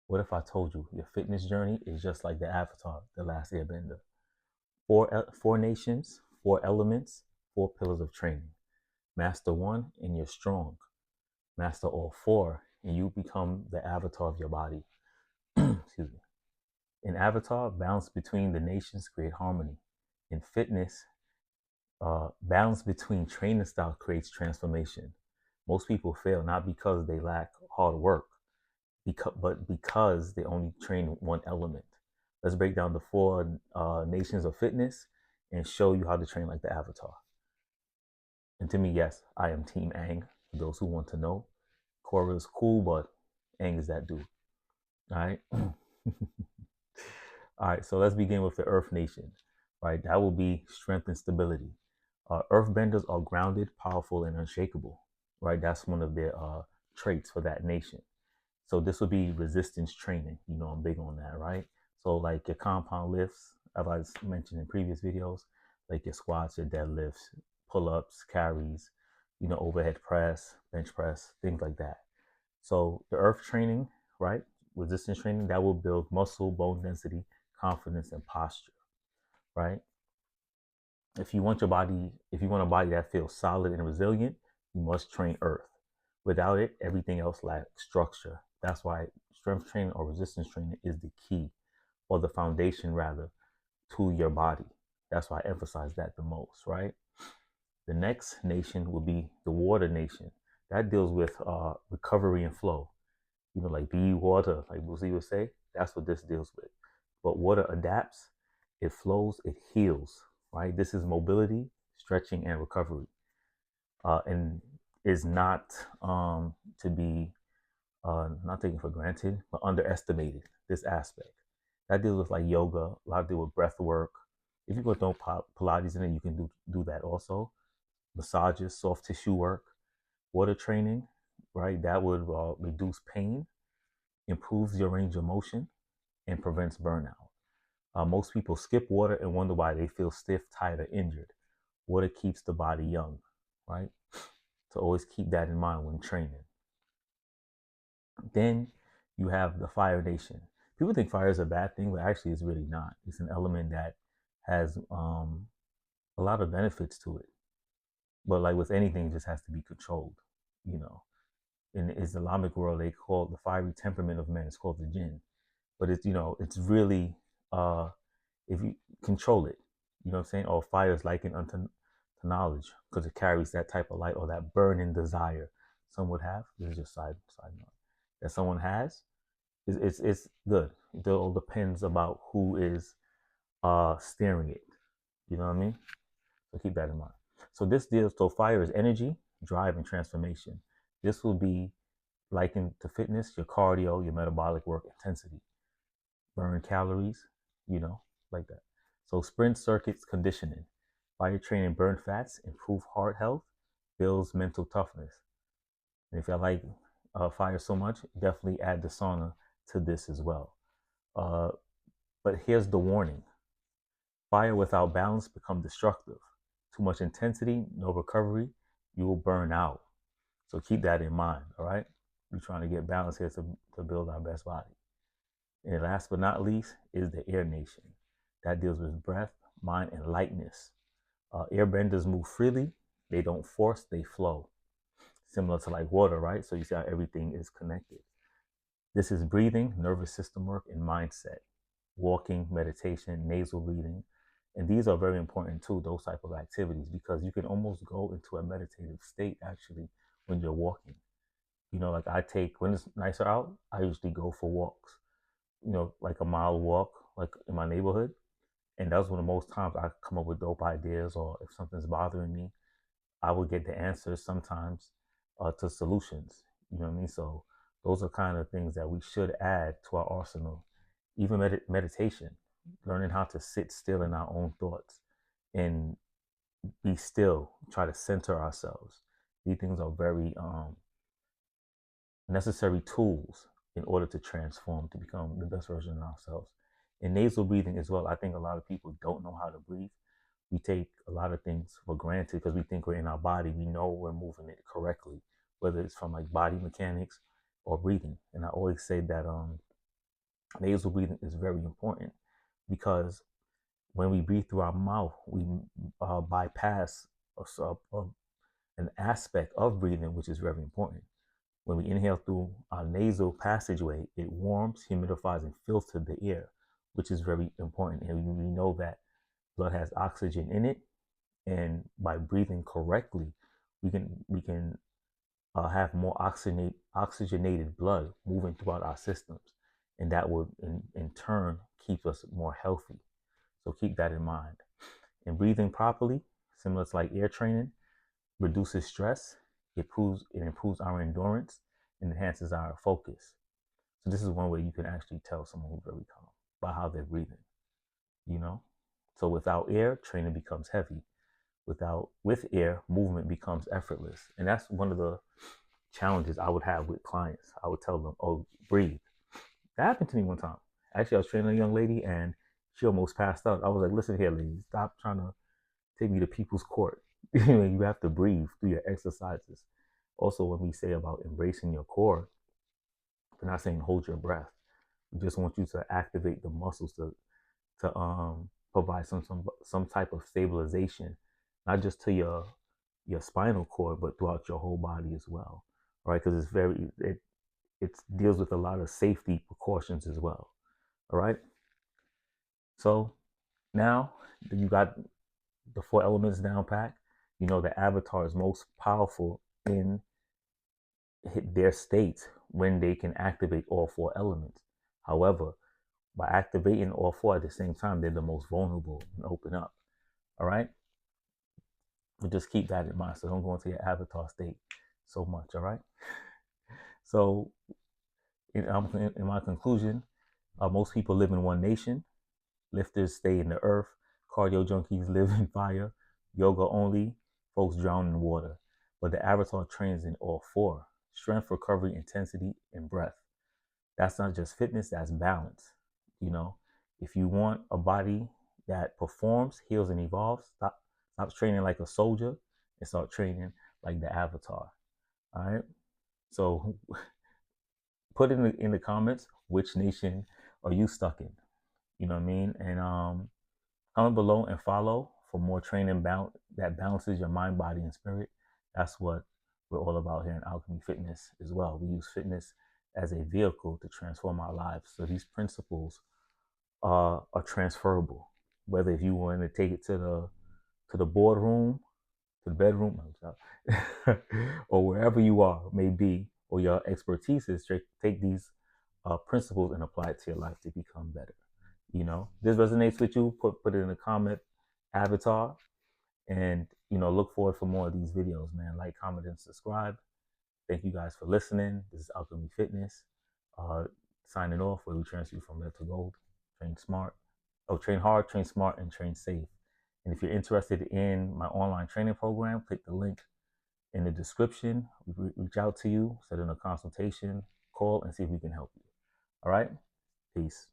What if I told you your fitness journey is just like the Avatar, the Last Airbender? Four nations, four elements, four pillars of training. Master one, and you're strong. Master all four, and you become the avatar of your body. Excuse me. In Avatar, balance between the nations create harmony. In fitness, balance between training style creates transformation. Most people fail not because they lack hard work, but because they only train one element. Let's break down the four nations of fitness and show you how to train like the Avatar. And to me, yes, I am Team Ang. For those who want to know, Korra is cool, but Ang is that dude. All right. All right. So let's begin with the Earth Nation. Right. That will be strength and stability. Earthbenders are grounded, powerful, and unshakable. Right. That's one of their traits for that nation. So this would be resistance training. You know, I'm big on that, right? So like your compound lifts, as I mentioned in previous videos, like your squats, your deadlifts, pull-ups, carries, you know, overhead press, bench press, things like that. So the earth training, right? Resistance training, that will build muscle, bone density, confidence, and posture, right? If you want a body that feels solid and resilient, you must train earth. Without it, everything else lacks structure. That's why strength training or resistance training is the key, or the foundation rather, to your body. That's why I emphasize that the most, right? The next nation will be the water nation. That deals with recovery and flow. You know, like be water, like Bruce Lee would say. That's what this deals with. But water adapts, it flows, it heals, right? This is mobility, stretching, and recovery, and is not to be not taken for granted, but underestimated. This aspect that deals with like yoga, a lot of deal with breath work. If you go throw Pilates in it, you can do that also. Massages, soft tissue work, water training, right? That would reduce pain, improves your range of motion, and prevents burnout. Most people skip water and wonder why they feel stiff, tired, or injured. Water keeps the body young, right? So always keep that in mind when training. Then you have the fire nation. People think fire is a bad thing, but actually it's really not. It's an element that has a lot of benefits to it. But like with anything, it just has to be controlled. You know, in the Islamic world, they call the fiery temperament of men. It's called the jinn. But it's, you know, it's really uh, if you control it, you know what I'm saying. Or fire is likened unto to knowledge because it carries that type of light or that burning desire some would have. This is just side note that someone has. It's good. It all depends about who is steering it. You know what I mean? So keep that in mind. So fire is energy, drive, and transformation. This will be likened to fitness, your cardio, your metabolic work intensity, burn calories, you know, like that. So sprint circuits conditioning. Fire training burn fats, improve heart health, builds mental toughness. And if I like fire so much, definitely add the sauna to this as well. Uh, but here's the warning: fire without balance becomes destructive. Too much intensity, no recovery, you will burn out. So keep that in mind, all right? We're trying to get balance here to build our best body. And last but not least is the air nation. That deals with breath, mind, and lightness. Airbenders move freely, they don't force, they flow. Similar to like water, right? So you see how everything is connected. This is breathing, nervous system work, and mindset. Walking, meditation, nasal breathing. And these are very important too, those type of activities, because you can almost go into a meditative state actually when you're walking. You know, like I take, when it's nicer out, I usually go for walks, you know, like a mile walk, like in my neighborhood. And that's one of the most times I come up with dope ideas, or if something's bothering me, I would get the answers sometimes to solutions. You know what I mean? So those are kind of things that we should add to our arsenal. Even meditation, learning how to sit still in our own thoughts and be still, try to center ourselves. These things are very necessary tools in order to transform, to become the best version of ourselves. In nasal breathing as well, I think a lot of people don't know how to breathe. We take a lot of things for granted because we think we're in our body. We know we're moving it correctly, whether it's from like body mechanics or breathing. And I always say that Nasal breathing is very important because when we breathe through our mouth, we bypass an aspect of breathing, which is very important. When we inhale through our nasal passageway, it warms, humidifies, and filters the air, which is very important. And we know that blood has oxygen in it, and by breathing correctly, we can have more oxygenated blood moving throughout our systems, and that would in turn keep us more healthy. So keep that in mind. And breathing properly, similar to like air training, reduces stress, it improves our endurance, and enhances our focus. So this is one way you can actually tell someone who's very calm by how they're breathing, you know? So without air, training becomes heavy. With air, movement becomes effortless. And that's one of the challenges I would have with clients. I would tell them, oh, breathe. That happened to me one time. Actually, I was training a young lady and she almost passed out. I was like, listen here, lady, stop trying to take me to people's court. You have to breathe through your exercises. Also, when we say about embracing your core, we're not saying hold your breath. We just want you to activate the muscles to provide some type of stabilization, not just to your spinal cord, but throughout your whole body as well. All right, because it deals with a lot of safety precautions as well. All right. So now that you got the 4 elements down pat, you know the avatar is most powerful in their state when they can activate all 4 elements. However, by activating all 4 at the same time, they're the most vulnerable and open up. All right. But just keep that in mind. So don't go into your avatar state so much. All right. So in my conclusion, most people live in one nation. Lifters stay in the earth. Cardio junkies live in fire. Yoga only folks drown in water. But the avatar trains in all 4: strength, recovery, intensity, and breath. That's not just fitness, that's balance. You know, if you want a body that performs, heals, and evolves, stop training like a soldier and start training like the avatar. All right. So put in the comments which nation are you stuck in. You know what I mean? And comment below and follow for more training that balances your mind, body, and spirit. That's what we're all about here in Alchemy Fitness as well. We use fitness as a vehicle to transform our lives. So these principles are transferable. Whether if you want to take it to the boardroom, to the bedroom, or wherever you are may be, or your expertise is, take these principles and apply it to your life to become better. You know, this resonates with you, put it in the comment, avatar, and look forward for more of these videos, man. Like, comment, and subscribe. Thank you guys for listening. This is Alchemy Fitness, signing off, where we transfer from lead to gold. Train smart, train hard, train smart, and train safe. And if you're interested in my online training program, click the link in the description. We reach out to you, set in a consultation, call, and see if we can help you. All right, peace.